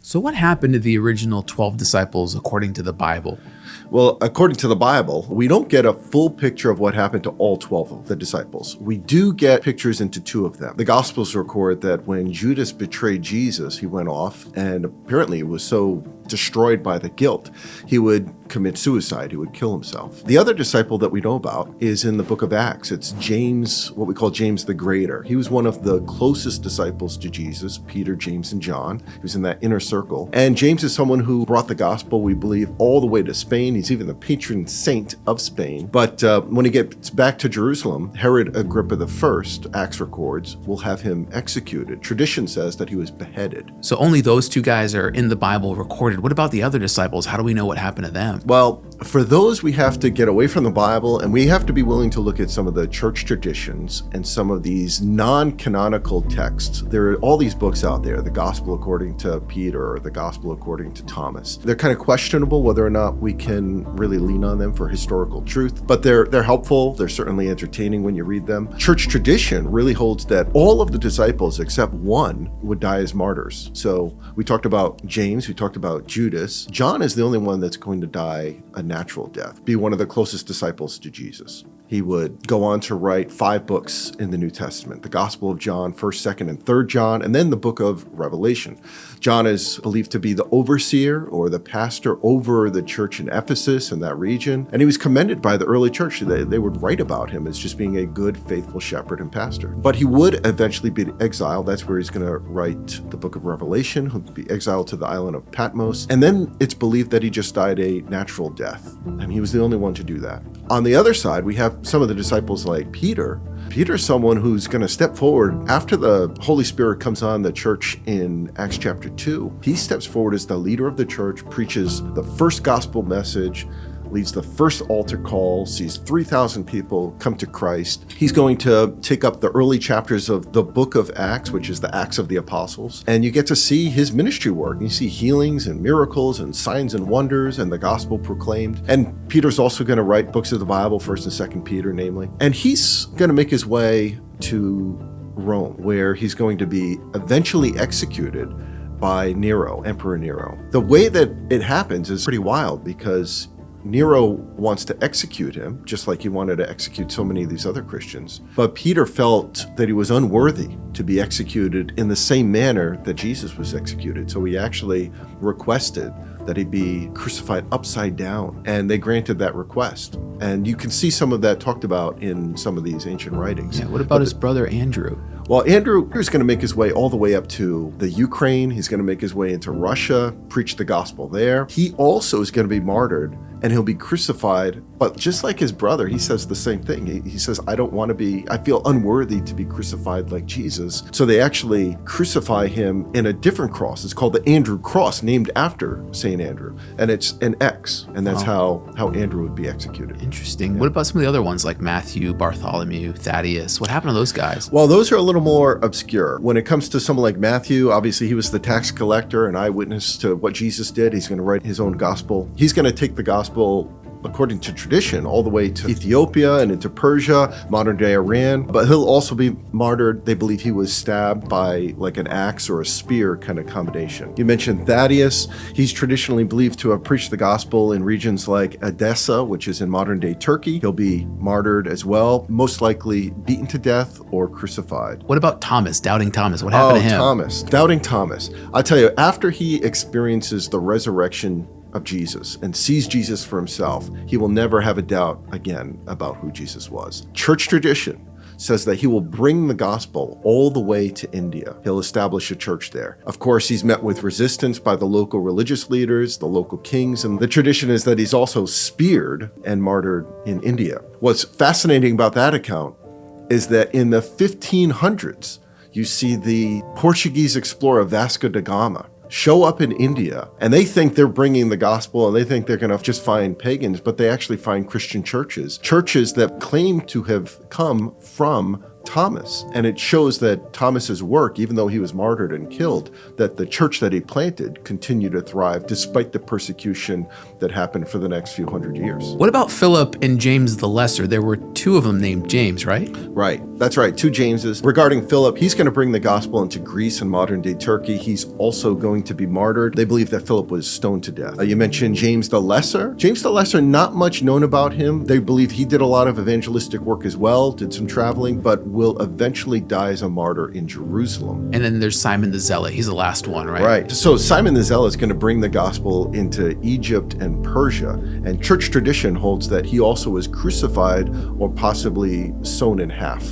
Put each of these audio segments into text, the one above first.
So what happened to the original 12 disciples according to the Bible? Well, according to the Bible, we don't get a full picture of what happened to all 12 of the disciples. We do get pictures into 2 of them. The Gospels record that when Judas betrayed Jesus, he went off and apparently was so destroyed by the guilt, he would commit suicide. He would kill himself. The other disciple that we know about is in the book of Acts. It's James, what we call James the Greater. He was one of the closest disciples to Jesus, Peter, James, and John. He was in that inner circle. And James is someone who brought the gospel, we believe, all the way to Spain. He's even the patron saint of Spain. But when he gets back to Jerusalem, Herod Agrippa I, Acts records, will have him executed. Tradition says that he was beheaded. So only those 2 guys are in the Bible recorded. What about the other disciples? How do we know what happened to them? Well, for those, we have to get away from the Bible, and we have to be willing to look at some of the church traditions and some of these non-canonical texts. There are all these books out there, the Gospel according to Peter or the Gospel according to Thomas. They're kind of questionable whether or not we can really lean on them for historical truth, but they're helpful. They're certainly entertaining when you read them. Church tradition really holds that all of the disciples except one would die as martyrs. So we talked about James, we talked about Judas. John is the only one that's going to die a natural death, be one of the closest disciples to Jesus. He would go on to write 5 books in the New Testament, the Gospel of John, 1st, 2nd, and 3rd John, and then the book of Revelation. John is believed to be the overseer or the pastor over the church in Ephesus and that region, and he was commended by the early church. They would write about him as just being a good, faithful shepherd and pastor. But he would eventually be exiled. That's where he's going to write the book of Revelation. He'll be exiled to the island of Patmos, and then it's believed that he just died a natural death, and he was the only one to do that. On the other side, we have some of the disciples like Peter. Peter's someone who's going to step forward after the Holy Spirit comes on the church in Acts chapter 2. He steps forward as the leader of the church, preaches the first gospel message, leads the first altar call, sees 3,000 people come to Christ. He's going to take up the early chapters of the book of Acts, which is the Acts of the Apostles, and you get to see his ministry work. You see healings and miracles and signs and wonders and the gospel proclaimed. And Peter's also going to write books of the Bible, 1st and 2nd Peter, namely. And he's going to make his way to Rome, where he's going to be eventually executed by Nero, Emperor Nero. The way that it happens is pretty wild because Nero wants to execute him, just like he wanted to execute so many of these other Christians. But Peter felt that he was unworthy to be executed in the same manner that Jesus was executed. So he actually requested that he be crucified upside down, and they granted that request. And you can see some of that talked about in some of these ancient writings. Yeah, what about his brother Andrew? Well, Andrew is going to make his way all the way up to the Ukraine. He's going to make his way into Russia, preach the gospel there. He also is going to be martyred, and he'll be crucified. But just like his brother, he says the same thing. He says, I feel unworthy to be crucified like Jesus. So they actually crucify him in a different cross. It's called the Andrew Cross, named after St. Andrew. And it's an X, and that's how Andrew would be executed. Interesting. Yeah. What about some of the other ones like Matthew, Bartholomew, Thaddeus? What happened to those guys? Well, those are a little more obscure. When it comes to someone like Matthew, obviously he was the tax collector, an eyewitness to what Jesus did. He's going to write his own gospel. He's going to take the gospel, according to tradition, all the way to Ethiopia and into Persia, modern day Iran. But he'll also be martyred. They believe he was stabbed by like an axe or a spear kind of combination. You mentioned Thaddeus. He's traditionally believed to have preached the gospel in regions like Edessa, which is in modern day Turkey. He'll be martyred as well, most likely beaten to death or crucified. What about Thomas, Doubting Thomas? What happened to him? Doubting Thomas. I'll tell you, after he experiences the resurrection of Jesus and sees Jesus for himself, he will never have a doubt again about who Jesus was. Church tradition says that he will bring the gospel all the way to India. He'll establish a church there. Of course, he's met with resistance by the local religious leaders, the local kings, and the tradition is that he's also speared and martyred in India. What's fascinating about that account is that in the 1500s, you see the Portuguese explorer Vasco da Gama show up in India, and they think they're bringing the gospel and they think they're going to just find pagans, but they actually find Christian churches that claim to have come from Thomas. And it shows that Thomas's work, even though he was martyred and killed, that the church that he planted continued to thrive despite the persecution that happened for the next few hundred years. What about Philip and James the Lesser? There were 2 of them named James, right? Right. That's right, 2 Jameses. Regarding Philip, he's going to bring the gospel into Greece and modern-day Turkey. He's also going to be martyred. They believe that Philip was stoned to death. You mentioned James the Lesser. James the Lesser, not much known about him. They believe he did a lot of evangelistic work as well, did some traveling, but will eventually die as a martyr in Jerusalem. And then there's Simon the Zealot. He's the last one, right? Right. So Simon the Zealot is going to bring the gospel into Egypt and Persia. And church tradition holds that he also was crucified or possibly sewn in half.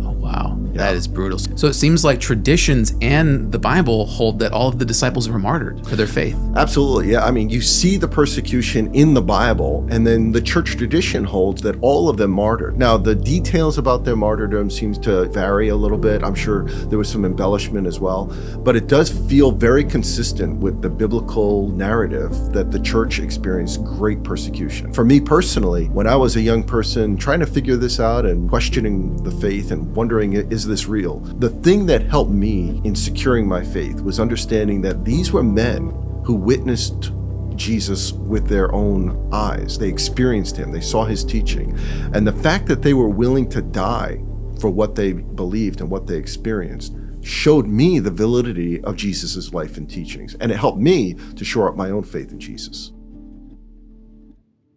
Oh, wow. That is brutal. So it seems like traditions and the Bible hold that all of the disciples were martyred for their faith. Absolutely. Yeah. I mean, you see the persecution in the Bible, and then the church tradition holds that all of them martyred. Now, the details about their martyrdom seems to vary a little bit. I'm sure there was some embellishment as well, but it does feel very consistent with the biblical narrative that the church experienced great persecution. For me personally, when I was a young person trying to figure this out and questioning the faith and wondering, is this real? The thing that helped me in securing my faith was understanding that these were men who witnessed Jesus with their own eyes. They experienced him. They saw his teaching. And the fact that they were willing to die for what they believed and what they experienced showed me the validity of Jesus's life and teachings. And it helped me to shore up my own faith in Jesus.